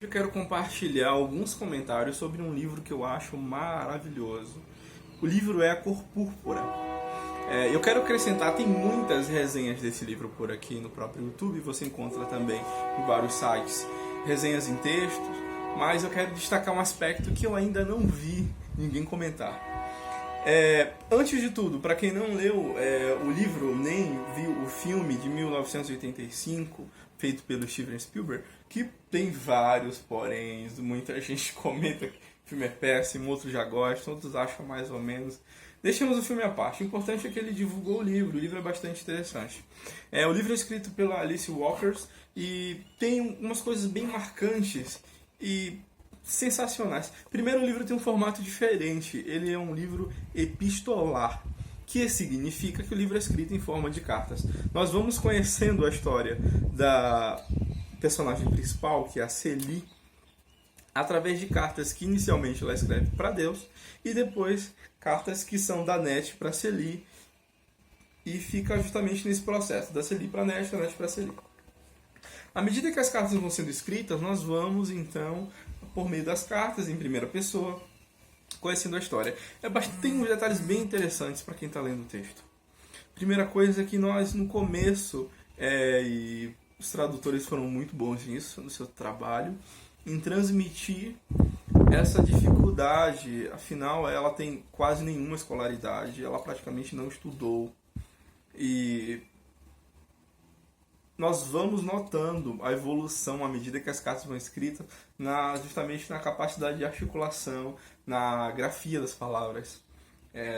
Eu quero compartilhar alguns comentários sobre um livro que eu acho maravilhoso. O livro é A Cor Púrpura. Eu quero acrescentar, tem muitas resenhas desse livro por aqui no próprio YouTube, você encontra também em vários sites resenhas em textos, mas eu quero destacar um aspecto que eu ainda não vi ninguém comentar. Antes de tudo, para quem não leu o livro nem viu o filme de 1985, feito pelo Steven Spielberg, que tem vários poréns, muita gente comenta que o filme é péssimo, outros já gostam, outros acham mais ou menos. Deixemos o filme à parte. O importante é que ele divulgou o livro é bastante interessante. O livro é escrito pela Alice Walkers e tem umas coisas bem marcantes e sensacionais. Primeiro, o livro tem um formato diferente. Ele é um livro epistolar, que significa que o livro é escrito em forma de cartas. Nós vamos conhecendo a história da personagem principal, que é a Celie, através de cartas que inicialmente ela escreve para Deus e depois cartas que são da Net para Celie, e fica justamente nesse processo, da Celie para a Net, da Net para Celie. À medida que as cartas vão sendo escritas, nós vamos então, por meio das cartas, em primeira pessoa, conhecendo a história. Tem uns detalhes bem interessantes para quem está lendo o texto. Primeira coisa é que nós, no começo, e os tradutores foram muito bons nisso, no seu trabalho, em transmitir essa dificuldade. Afinal, ela tem quase nenhuma escolaridade, ela praticamente não estudou. E nós vamos notando a evolução à medida que as cartas vão escritas, justamente na capacidade de articulação, na grafia das palavras.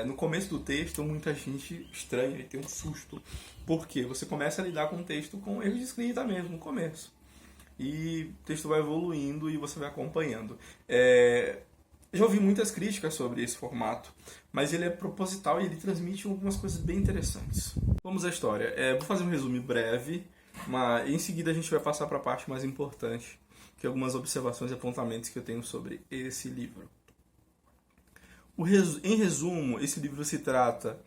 No começo do texto, muita gente estranha e tem um susto, porque você começa a lidar com o texto com erros de escrita mesmo, no começo. E o texto vai evoluindo e você vai acompanhando. Já ouvi muitas críticas sobre esse formato, mas ele é proposital e ele transmite algumas coisas bem interessantes. Vamos à história. Vou fazer um resumo breve, mas em seguida a gente vai passar para a parte mais importante, que é algumas observações e apontamentos que eu tenho sobre esse livro. Em resumo, esse livro se trata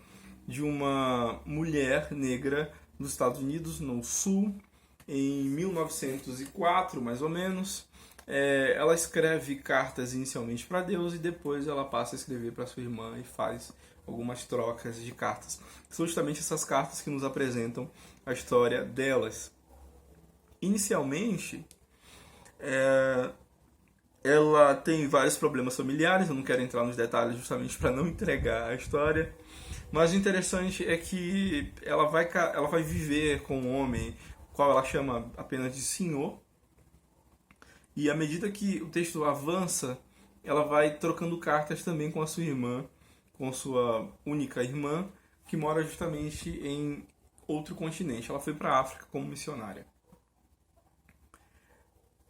de uma mulher negra dos Estados Unidos, no Sul, em 1904, mais ou menos. Ela escreve cartas inicialmente para Deus e depois ela passa a escrever para sua irmã e faz algumas trocas de cartas. São justamente essas cartas que nos apresentam a história delas. Inicialmente, ela tem vários problemas familiares, eu não quero entrar nos detalhes justamente para não entregar a história, mas o interessante é que ela vai viver com um homem, qual ela chama apenas de senhor, e à medida que o texto avança, ela vai trocando cartas também com a sua irmã, com sua única irmã, que mora justamente em outro continente. Ela foi para a África como missionária.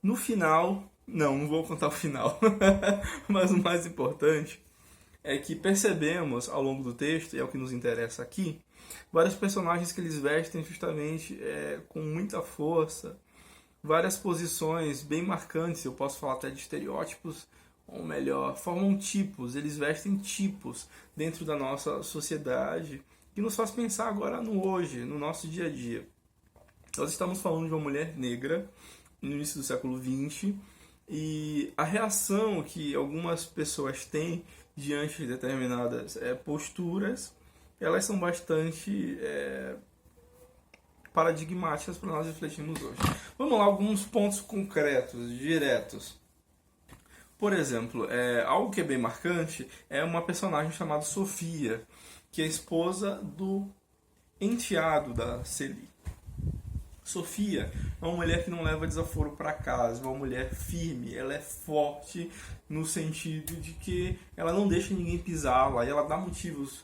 No final, não vou contar o final, mas o mais importante é que percebemos ao longo do texto, e é o que nos interessa aqui, vários personagens que eles vestem justamente com muita força, várias posições bem marcantes, eu posso falar até de estereótipos, ou melhor, formam tipos, eles vestem tipos dentro da nossa sociedade, que nos faz pensar agora no hoje, no nosso dia a dia. Nós estamos falando de uma mulher negra, no início do século XX, e a reação que algumas pessoas têm diante de determinadas posturas, elas são bastante paradigmáticas para nós refletirmos hoje. Vamos lá, alguns pontos concretos, diretos. Por exemplo, algo que é bem marcante é uma personagem chamada Sofia, que é a esposa do enteado da Celie. Sofia é uma mulher que não leva desaforo para casa, é uma mulher firme, ela é forte no sentido de que ela não deixa ninguém pisá-la e ela dá motivos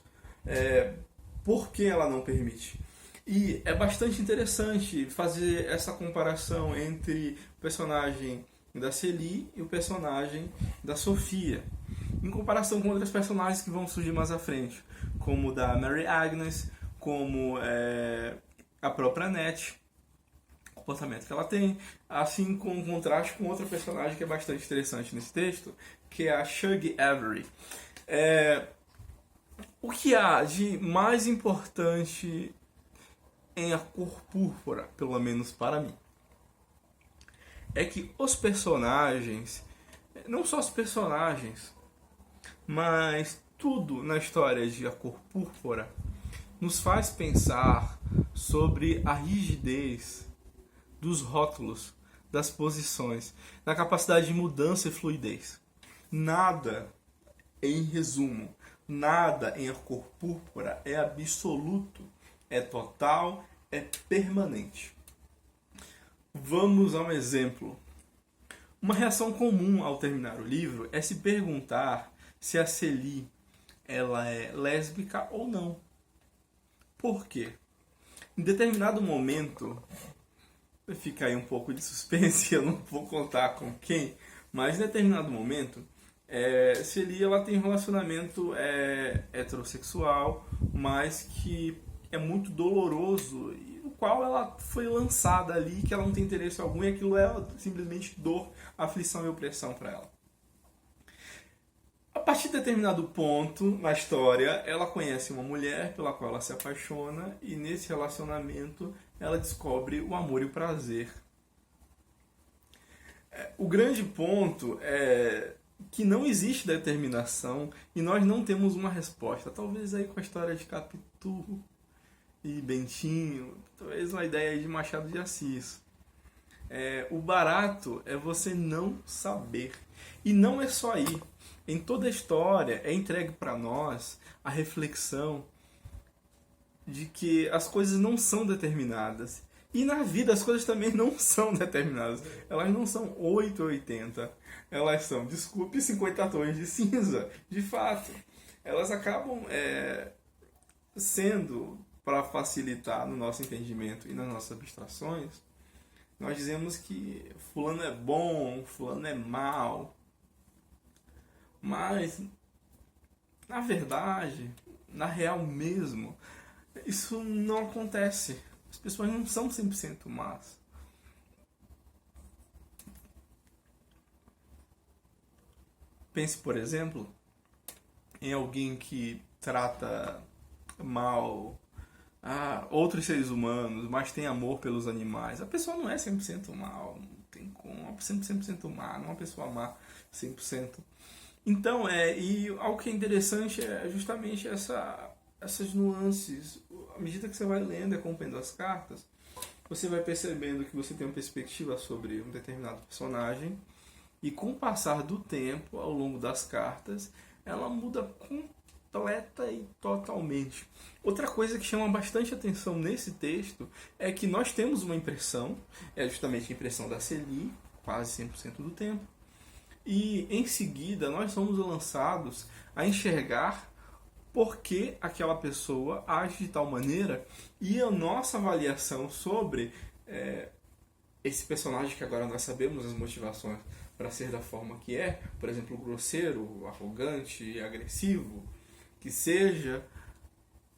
por que ela não permite. E é bastante interessante fazer essa comparação entre o personagem da Celie e o personagem da Sofia, em comparação com outras personagens que vão surgir mais à frente, como o da Mary Agnes, como a própria Net, o comportamento que ela tem, assim como um contraste com outra personagem que é bastante interessante nesse texto, que é a Shug Avery. O que há de mais importante em A Cor Púrpura, pelo menos para mim, é que os personagens, não só os personagens, mas tudo na história de A Cor Púrpura nos faz pensar sobre a rigidez dos rótulos, das posições, da capacidade de mudança e fluidez. Nada, em resumo, nada em A Cor Púrpura é absoluto, é total, é permanente. Vamos a um exemplo. Uma reação comum ao terminar o livro é se perguntar se a Celie ela é lésbica ou não. Por quê? Em determinado momento, fica aí um pouco de suspense, eu não vou contar com quem, mas em determinado momento, Celie ela tem um relacionamento heterossexual, mas que é muito doloroso, e no qual ela foi lançada ali, que ela não tem interesse algum, e aquilo é simplesmente dor, aflição e opressão para ela. A partir de determinado ponto na história, ela conhece uma mulher pela qual ela se apaixona, e nesse relacionamento ela descobre o amor e o prazer. O grande ponto é que não existe determinação e nós não temos uma resposta. Talvez aí com a história de Capitu e Bentinho, talvez uma ideia de Machado de Assis. O barato é você não saber. E não é só aí. Em toda a história é entregue para nós a reflexão de que as coisas não são determinadas. E na vida as coisas também não são determinadas. Elas não são 8 ou 80. Elas são, desculpe, 50 tons de cinza. De fato. Elas acabam sendo, para facilitar no nosso entendimento e nas nossas abstrações, nós dizemos que fulano é bom, fulano é mal. Mas, na verdade, na real mesmo, isso não acontece. As pessoas não são 100% más. Pense, por exemplo, em alguém que trata mal outros seres humanos, mas tem amor pelos animais. A pessoa não é 100% mal. Não tem como. Uma pessoa 100% má, não é uma pessoa má 100%. Então, e algo que é interessante é justamente essas nuances. À medida que você vai lendo e acompanhando as cartas, você vai percebendo que você tem uma perspectiva sobre um determinado personagem, e com o passar do tempo, ao longo das cartas, ela muda completa e totalmente. Outra coisa que chama bastante atenção nesse texto é que nós temos uma impressão, é justamente a impressão da Celie, quase 100% do tempo, e em seguida nós somos lançados a enxergar por que aquela pessoa age de tal maneira, e a nossa avaliação sobre esse personagem, que agora nós sabemos as motivações para ser da forma que é, por exemplo, grosseiro, arrogante, agressivo, que seja,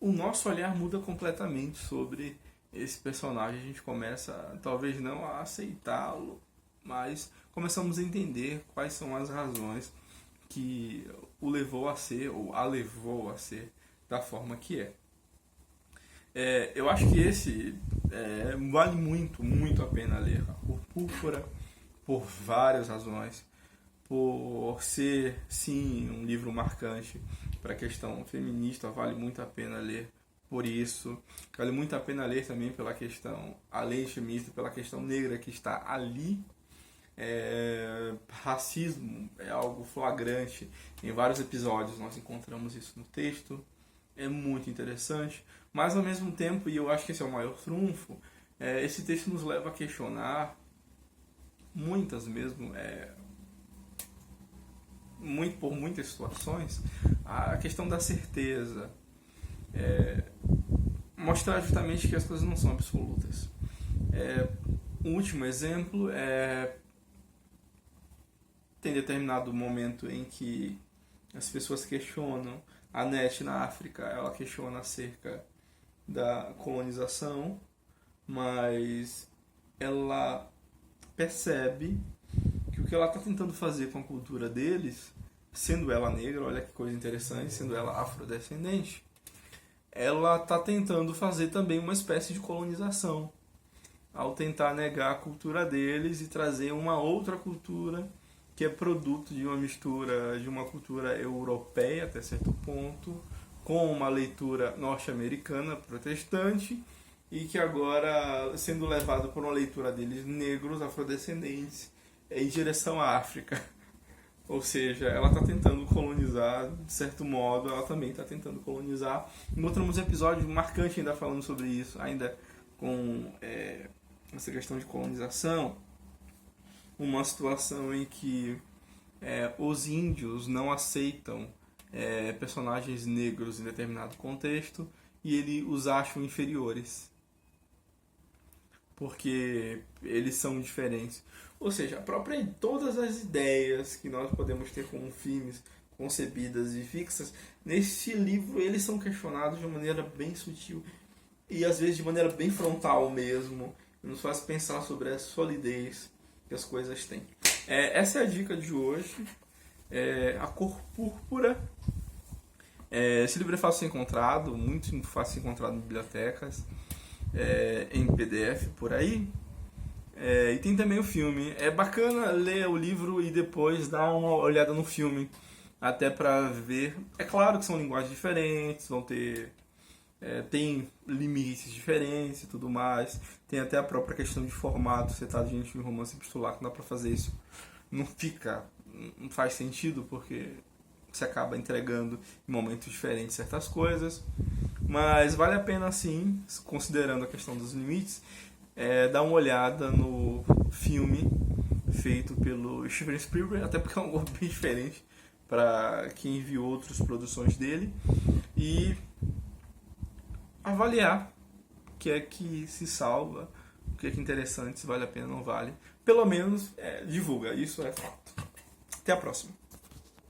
o nosso olhar muda completamente sobre esse personagem. A gente começa, talvez não a aceitá-lo, mas começamos a entender quais são as razões que o levou a ser, ou a levou a ser, da forma que é. Eu acho que esse vale muito, muito a pena ler. A Cor Púrpura, por várias razões. Por ser, sim, um livro marcante para a questão feminista, vale muito a pena ler por isso. Vale muito a pena ler também pela questão, além de feminista, pela questão negra que está ali. Racismo é algo flagrante em vários episódios, nós encontramos isso no texto. É muito interessante, mas ao mesmo tempo, e eu acho que esse é o maior trunfo, esse texto nos leva a questionar muitas mesmo, por muitas situações, a questão da certeza, mostrar justamente que as coisas não são absolutas. Um último exemplo tem determinado momento em que as pessoas questionam, a Net na África, ela questiona acerca da colonização, mas ela percebe que o que ela está tentando fazer com a cultura deles, sendo ela negra, olha que coisa interessante, sendo ela afrodescendente, ela está tentando fazer também uma espécie de colonização. ao tentar negar a cultura deles e trazer uma outra cultura que é produto de uma mistura de uma cultura europeia até certo ponto, com uma leitura norte-americana protestante, e que agora sendo levado por uma leitura deles negros, afrodescendentes, em direção à África. Ou seja, ela está tentando colonizar, de certo modo, ela também está tentando colonizar. Encontramos um episódio marcante ainda falando sobre isso, ainda com essa questão de colonização, uma situação em que os índios não aceitam personagens negros em determinado contexto e eles os acham inferiores porque eles são diferentes. Ou seja, todas as ideias que nós podemos ter como filmes concebidas e fixas, nesse livro eles são questionados de uma maneira bem sutil e às vezes de maneira bem frontal mesmo, nos faz pensar sobre a solidez que as coisas têm. Essa é a dica de hoje. A Cor Púrpura. Esse livro é fácil de ser encontrado, muito fácil de ser encontrado em bibliotecas, em PDF por aí. E tem também o filme. É bacana ler o livro e depois dar uma olhada no filme, até para ver. É claro que são linguagens diferentes, vão ter tem limites diferentes e tudo mais. Tem até a própria questão de formato. Você tá diante de um romance epistolar, que não dá pra fazer isso. Não faz sentido, porque você acaba entregando em momentos diferentes certas coisas. Mas vale a pena sim, considerando a questão dos limites, dar uma olhada no filme feito pelo Steven Spielberg, até porque é um golpe bem diferente para quem viu outras produções dele, e avaliar o que é que se salva, o que é que é interessante, se vale a pena ou não vale. Pelo menos divulga, isso é fato. Até a próxima.